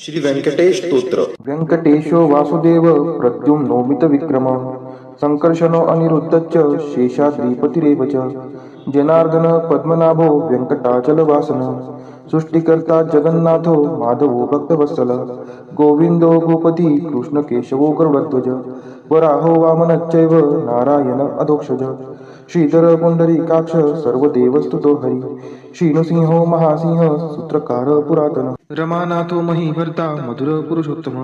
श्री व्यंकटेश स्तोत्र. व्यंकटेशो वासुदेव प्रद्युम्नोमित विक्रम संकर्षणो अनिरुद्धश्च शेषाद्रिपतिरेव च जनार्दन पद्मनाभो व्यंकटाचलवासन सृष्टिकर्ता जगन्नाथो माधवो भक्तवत्सल गोविंदो भूपति कृष्णकेशवो गरुडध्वज वराहो वामनश्चैव नारायण अधोक्षज श्रीधर पुंडरीकाक्ष सर्वदेवस्तुतो हरि श्रीनृसिंहो महासिंह सूत्रकार पुरातन रमानाथो महीभर्ता मधुर पुरुषोत्तम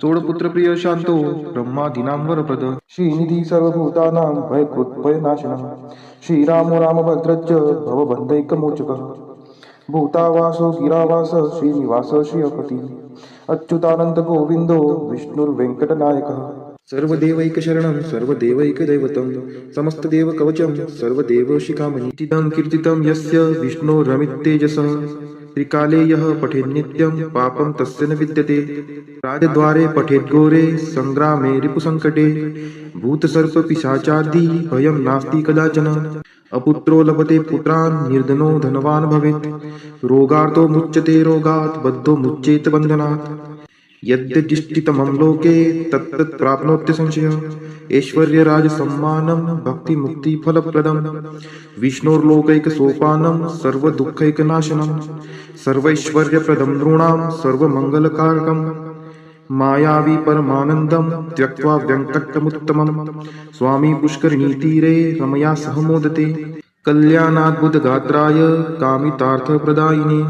सोडपुत्र प्रिय शांतो ब्रह्मादीनां वरप्रद श्रीनिधी सर्वभूतानां भयकृत्भयनाशनः श्रीरामो रामभद्रश्च भवबन्धैकमोचकः भूतावासो गिरावास श्रीनिवास श्रियपति अच्युतानंद गोविंदो विष्णुर्वेंकटनायकः सर्वदेवैकशरणं सर्वदेवैकदैवतं समस्तदेवकवचं सर्वदेवशिखामणि इदं कीर्तितं यस्य विष्णोरमिततेजसः त्रिकाले यः पठेन्नित्यं पापं तस्य न विद्यते राजद्वारे पठेद्घोरे संग्रामे रिपुसङ्कटे भूतसर्पपिशाचादि भयं नास्ति कदाचन अपुत्रो लभते पुत्रान् निर्धनो धनवान् भवेत् रोगार्तो मुच्यते रोगात् बद्धो मुच्येत बन्धनात् यद्यदिष्टितमं लोके तत्तत् प्राप्नोत्य संशयः ऐश्वर्यराजसम्मानं भक्तिमुक्तिफलप्रदं विष्णोर्लोकैकसोपानं सर्वदुःखैकनाशनं सर्वैश्वर्यप्रदं नृणां सर्वमङ्गलकारकं मायावी परमानन्दं त्यक्त्वा व्यङ्कटमुत्तमं स्वामी पुष्करिणीतीरे रमया सह मोदते कल्याणाद्भुतगात्राय कामितार्थप्रदायिने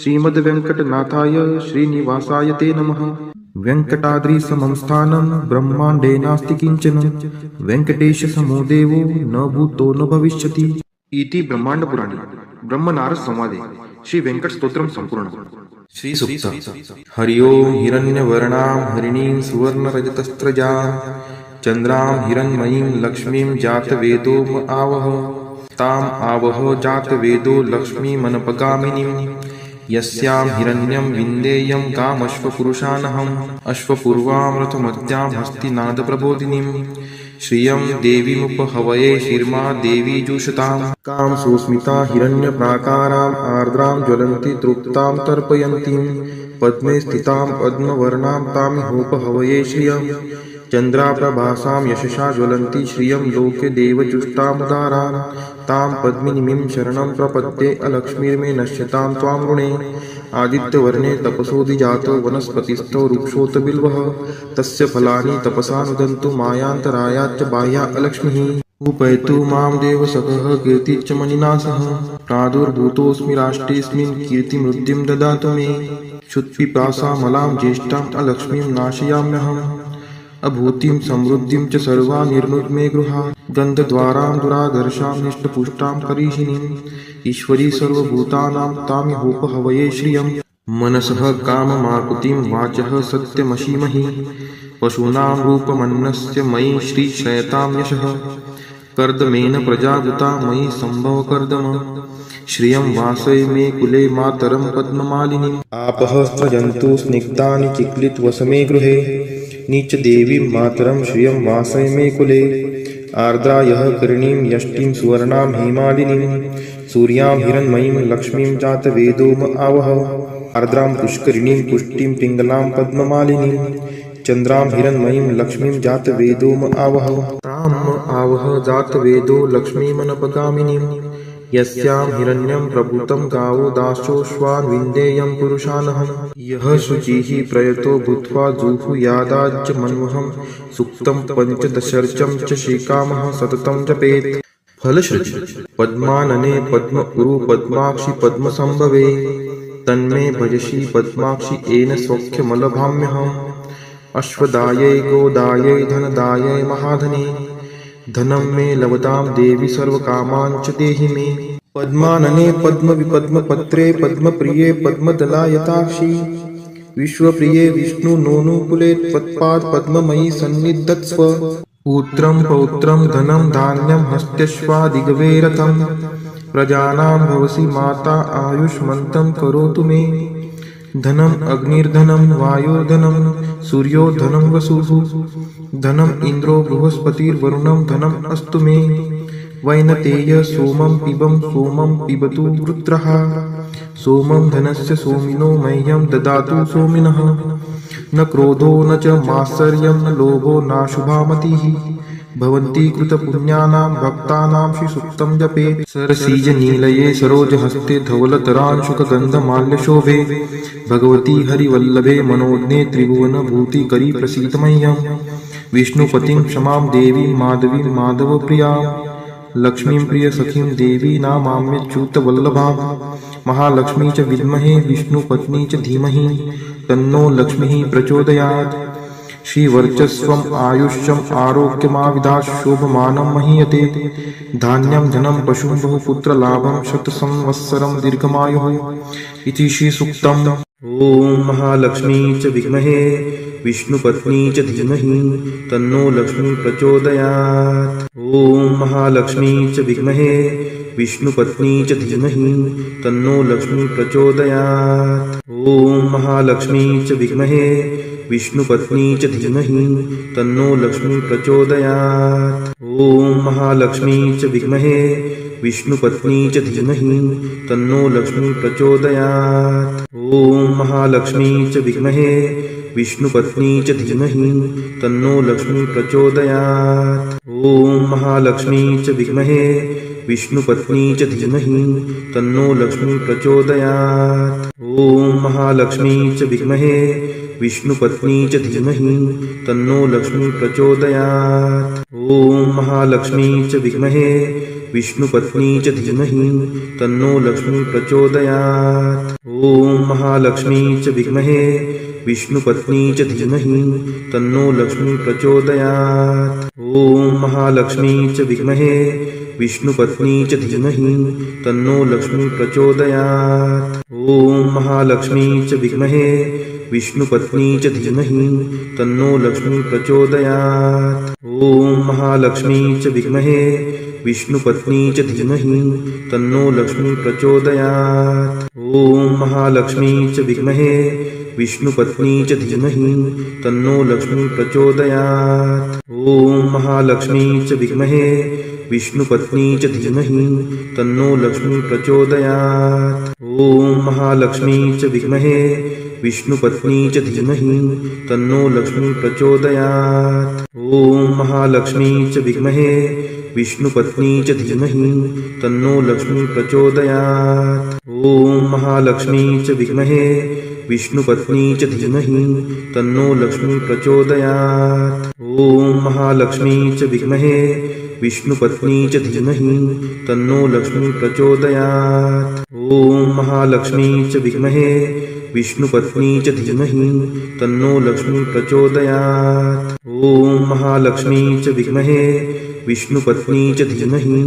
श्रीमद्वेङ्कटनाथाय श्रीनिवासाय ते नमः वेङ्कटाद्रिसमं स्थानं ब्रह्माण्डे नास्ति किञ्चन वेङ्कटेशसमो देवो न भूतो न भविष्यति इति ब्रह्माण्डपुराणे ब्रह्मनारद संवादे श्री वेंकट स्तोत्रम संपूर्ण श्री सुक्त हरि ओम हिरण्यवर्णां हरिणीं सुवर्णरजतस्त्रजां चन्द्रां हिरण्मयीं लक्ष्मीं जातवेदो आवह ताम् आवह जातवेदो लक्ष्मीमनपगामिनीं यस्यां हिरण्यं विन्देयं कामश्वपुरुषानहम् अश्वपूर्वां रथमद्यां हस्तिनादप्रबोधिनीं श्रियं देवीमुपहवये शिर्मा देवी जुषतां कां सुस्मिता हिरण्यप्राकाराम् आर्द्रां ज्वलन्ति तृप्तां तर्पयन्तीं पद्मे स्थितां पद्मवर्णां तामिहोपहवये श्रियं चन्द्राप्रभासां यशसा ज्वलन्ति श्रियं लोके देवजुष्टामुदारां तां पद्मिनीं शरणं प्रपद्ये अलक्ष्मीर्मे नश्यतां त्वां ऋणे आदित्यवर्णे तपसोऽधिजातो वनस्पतिस्थो वृक्षोत बिल्वः तस्य फलानि तपसा नुदन्तु मायान्तरायाच्च बाह्या अलक्ष्मीः उपैतु मां देवसखः कीर्तिश्च मणिना सह प्रादुर्भूतोऽस्मि राष्ट्रेऽस्मिन् कीर्तिमृद्धिं ददातु मे क्षुत्पिपासामलां ज्येष्ठाम् अलक्ष्मीं नाशयाम्यहम् अभूतिं समृद्धिं च सर्वा निर्नुद्मे गृहात् गन्धद्वारां दुरादर्शां निष्टपुष्टां करीषिणीम् ईश्वरी सर्वभूतानां तामिहोपहवये श्रियं मनसः काममाकुतिं वाचः सत्यमशीमहि पशूनां रूपमन्नस्य मयि श्रीश्रयतां यशः कर्दमेन प्रजावृता मयि सम्भवकर्दम श्रियं वासय मे कुले मातरं पद्ममालिनीम् आपः स्रजन्तु स्निग्धानि चिक्लितवसमे गृहे नीचदेवीं मातरं श्रियं वासय मे कुले आर्द्रा यः करणीं यष्टिं सुवर्णां हेमालिनीं सूर्यां हिरण्मयीं लक्ष्मीं जातवेदोम आवह आर्द्रां पुष्करिणीं पुष्टिं पिङ्गलां पद्ममालिनीं चन्द्रां हिरण्मयीं लक्ष्मीं जातवेदोम आवह ताम् आवह जातवेदो लक्ष्मीमनपगामिनीं यस्यां हिरण्यं प्रभूतं गावो दासोऽश्वान् विन्देयं पुरुषानहम् यः शुचिः प्रयतो भूत्वा जुहुयादाज्य मन्वहं सुक्तं पञ्चदशर्चं च श्रीकामः सततं जपेत् फलश्रुति पद्मानने पद्म उरु पद्माक्षि पद्मसंभवे तन्मे भजसि पद्माक्षि येन सौख्यमलभाम्यहम् अश्वदायै गोदायै धनदायै महाधने धनं मे लभतां देवी सर्वकामान् च देहि मे पद्मानने पद्मविपद्मपत्रे पद्मप्रिये पद्मदलायताक्षि विश्वप्रिये विष्णुनोनुकुले त्वत्पाद पद्ममयि सन्निधत्स्व पुत्रं पौत्रं धनं धान्यं हस्त्यश्वादिगवे रथं प्रजानां भवसि माता आयुष्मन्तं करोतु मे धनम् अग्निर्धनं वायुर्धनं सूर्यो धनं वसुः धनम् इन्द्रो बृहस्पतिर्वरुणं धनम् अस्तु मे वैनतेय सोमं पिबं सोमं पिबतु वृत्रः सोमं धनस्य सोमिनो मह्यं ददातु सोमिनः न क्रोधो न च मात्सर्यं न लोभो नाशुभा मतिः भवन्ति कृतपुण्यानां भक्तानां श्रीसूक्तं जपेत् सरसीजनीलये सरोजहस्ते धवलतरांशुकगन्धमाल्यशोभे भगवती हरिवल्लभे मनोज्ञे त्रिभुवनभूतिकरी प्रसीद मह्यम् विष्णुपतिं क्षमां देवीं माधवीं माधवप्रियां लक्ष्मीं प्रियसखीं देवी नामाम्यच्युतवल्लभां महालक्ष्मी च विद्महे विष्णुपत्नी च धीमहि तन्नो लक्ष्मीः प्रचोदयात् श्रीवर्चस्वम् आयुष्यम् आरोग्यमाविधात् शोभमानं महीयते धान्यं धनं पशुं बहुपुत्रलाभं शतसंवत्सरं दीर्घमायुः इति श्रीसूक्तम्। ॐ महालक्ष्मी च विद्महे विष्णुपत्नी च धीमहि तन्नो लक्ष्मी प्रचोदयात्। ॐ महालक्ष्मी च विद्महे विष्णुपत्नी च धीमहि तन्नो लक्ष्मी प्रचोदयात्। ॐ महालक्ष्मी च विद्महे विष्णुपत्नी च धीमहि तन्नो लक्ष्मी प्रचोदयात्। ॐ महालक्ष्मी च विद्महे विष्णुपत्नी च धीमहि तन्नो लक्ष्मी प्रचोदयात्। ॐ महालक्ष्मी च विद्महे विष्णुपत्नी च धीमहि तन्नो लक्ष्मी प्रचोदयात्। ॐ महालक्ष्मी च विद्महे विष्णुपत्नी च धीमहि तन्नो लक्ष्मी प्रचोदयात्। ॐ महालक्ष्मी च विद्महे विष्णुपत्नी च धीमहि तन्नो लक्ष्मी प्रचोदयात्। ॐ महालक्ष्मी च विद्महे विष्णुपत्नी च धीमहि तन्नो लक्ष्मी प्रचोदयात्। ॐ महालक्ष्मी च विद्महे विष्णुपत्नी च धीमहि तन्नो लक्ष्मी प्रचोदयात्। ॐ महालक्ष्मी च विद्महे विष्णुपत्नी च धीमहि तन्नो लक्ष्मी प्रचोदयात्। ॐ महालक्ष्मी च विद्महे विष्णुपत्नी च धीमहि तन्नो लक्ष्मी प्रचोदयात्। ॐ महालक्ष्मी च विद्महे विष्णुपत्नी च धीमहि तन्नो लक्ष्मी प्रचोदयात्। ॐ महालक्ष्मी च विद्महे विष्णुपत्नी च धीमहि तन्नो लक्ष्मी प्रचोदयात्। ॐ महालक्ष्मी च विद्महे विष्णुपत्नी च धीमहि तन्नो लक्ष्मी प्रचोदयात्। ॐ महालक्ष्मी च विद्महे विष्णुपत्नी च धीमहि तन्नो लक्ष्मी प्रचोदयात्। ॐ महालक्ष्मी च विद्महे विष्णुपत्नी च धीमहि तन्नो लक्ष्मी प्रचोदयात्। ॐ महालक्ष्मी च विद्महे विष्णुपत्नी च धीमहि तन्नो लक्ष्मी प्रचोदयात्। ॐ महालक्ष्मी च विद्महे विष्णुपत्नी च धीमहि तन्नो लक्ष्मी प्रचोदयात्। ॐ महालक्ष्मी च विद्महे विष्णुपत्नी च धीमहि तन्नो लक्ष्मी प्रचोदयात्। ॐ महालक्ष्मी च विद्महे विष्णुपत्नी च धीमहि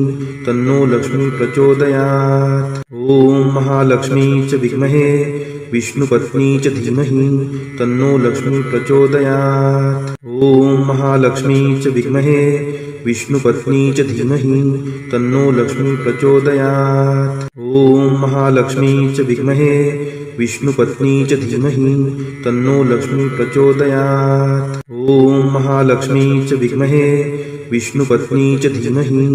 तन्नो लक्ष्मी प्रचोदयात्। ॐ महालक्ष्मी च विद्महे विष्णुपत्नी च धीमहि तन्नो लक्ष्मी प्रचोदयात्। ॐ महालक्ष्मी च विद्महे विष्णुपत्नी च धीमहि तन्नो लक्ष्मी प्रचोदयात्। ॐ महालक्ष्मी च विद्महे विष्णुपत्नी च धीमहि तन्नो लक्ष्मी प्रचोदयात्। ॐ महालक्ष्मी च विद्महे विष्णुपत्नी च धीमहि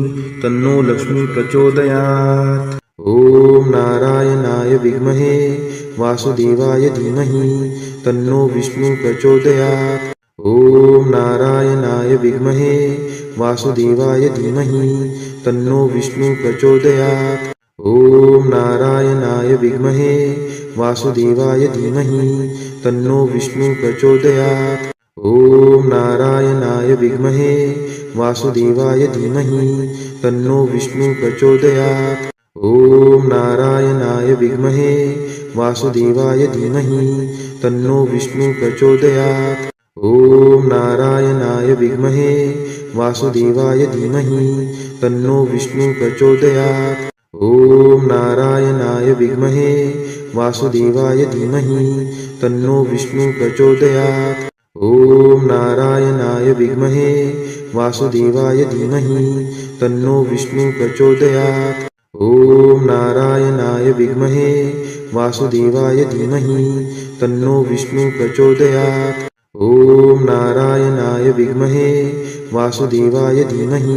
तन्नो लक्ष्मी प्रचोदयात्। ॐ नारायणाय विद्महे वासुदेवाय धीमहि तन्नो विष्णु प्रचोदयात्। ॐ नारायणाय विद्महे वासुदेवाय धीमहि तन्नो विष्णु प्रचोदयात्। ॐ नारायणाय विद्महे वासुदेवाय धीमहि तन्नो विष्णु प्रचोदयात्। ॐ नारायणाय विद्महे वासुदेवाय धीमहि तन्नो विष्णु प्रचोदयात्। ॐ नारायणाय विद्महे वासुदेवाय धीमहि तन्नो विष्णु प्रचोदयात्। ॐ नारायणाय विद्महे वासुदेवाय धीमहि तन्नो विष्णु प्रचोदयात्। ॐ नारायणाय विद्महे वासुदेवाय धीमहि तन्नो विष्णु प्रचोदयात्। ॐ नारायणाय विद्महे वासुदेवाय धीमहि तन्नो विष्णु प्रचोदयात्। ॐ नारायणाय विद्महे वासुदेवाय धीमहि तन्नो विष्णु प्रचोदयात्। ॐ नारायणाय विद्महे वासुदेवाय धीमहि